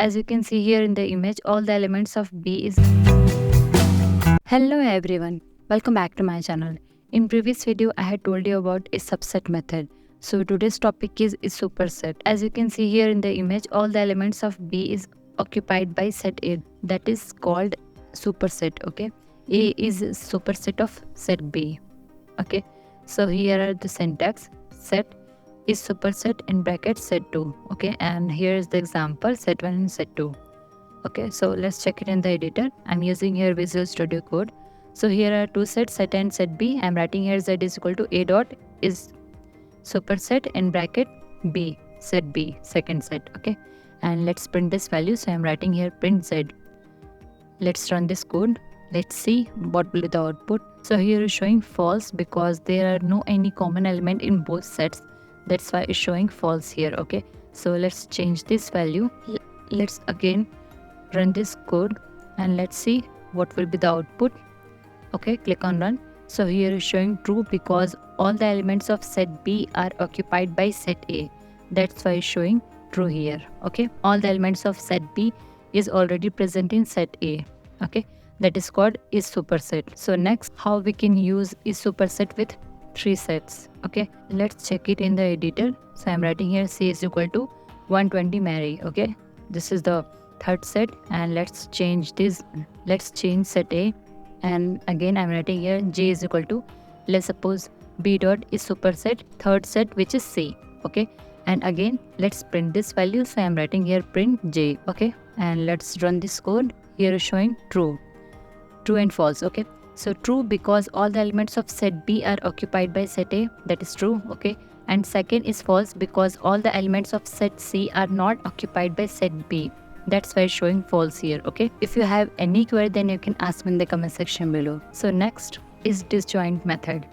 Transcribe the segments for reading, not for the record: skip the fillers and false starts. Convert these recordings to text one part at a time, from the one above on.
as you can see here in the image, all the elements of B is... Hello everyone, welcome back to my channel. In previous video, I had told you about a subset method. So today's topic is superset. As you can see here in the image, all the elements of B is occupied by set A. That is called superset, okay? A is superset of set B, okay? So here are the syntax. Set is superset in brackets set 2, okay? And here is the example, set 1 and set 2. Okay, so let's check it in the editor. I'm using here Visual Studio Code. So here are two sets, set A and set B. I'm writing here z is equal to a dot is superset in bracket B, set B, second set, okay? And let's print this value. So I'm writing here print z. Let's run this code. Let's see what will be the output. So here is showing false because there are no any common element in both sets. That's why it's showing false here, okay? So let's change this value. Let's again run this code and let's see what will be the output. Okay, click on run. So here is showing true because all the elements of set B are occupied by set A. That's why it's showing true here. Okay, all the elements of set B is already present in set A. Okay, that is called is superset. So next, how we can use is superset with three sets. Okay, let's check it in the editor. So I'm writing here C is equal to 120 Mary. Okay, this is the third set, and let's change this. Let's change set A, and again I'm writing here J is equal to, let's suppose B dot is superset third set, which is C. Okay, and again let's print this value. So I'm writing here print J. Okay, and let's run this code. Here is showing true and false. Okay, so true because all the elements of set B are occupied by set A. That is true. Okay, and second is false because all the elements of set C are not occupied by set B. That's why it's showing false here. Okay, if you have any query, then you can ask me in the comment section below. So next is disjoint method.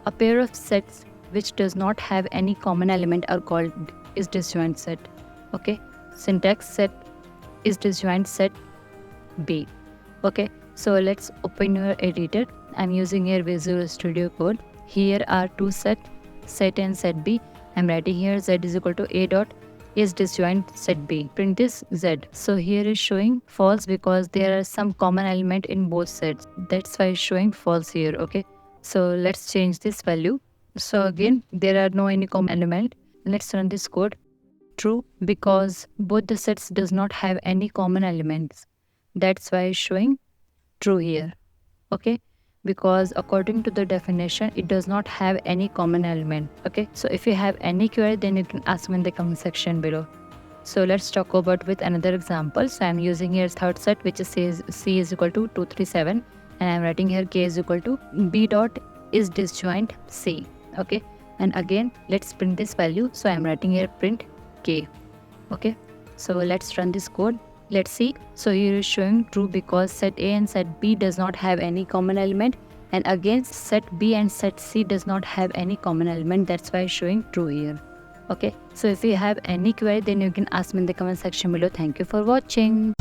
A pair of sets which does not have any common element are called is disjoint set. Okay, syntax set is disjoint set B. Okay, so let's open your editor. I'm using here Visual Studio Code. Here are two sets, set A and set B. I'm writing here z is equal to a dot is disjoint set B. Print this z. So here is showing false because there are some common element in both sets. That's why it's showing false here. Okay, so let's change this value. So again there are no any common element. Let's run this code. True because both the sets does not have any common elements. That's why it's showing true here. Okay, because according to the definition, it does not have any common element. Okay, so if you have any query, then you can ask me in the comment section below. So let's talk about with another example. So I'm using here third set, which is C is equal to 237, and I'm writing here K is equal to B dot is disjoint C. Okay, and again let's print this value. So I'm writing here print K. Okay, so let's run this code. Let's see. So here is showing true because set A and set B does not have any common element, and again set B and set C does not have any common element. That's why it's showing true here. Okay, so if you have any query, then you can ask me in the comment section below. Thank you for watching.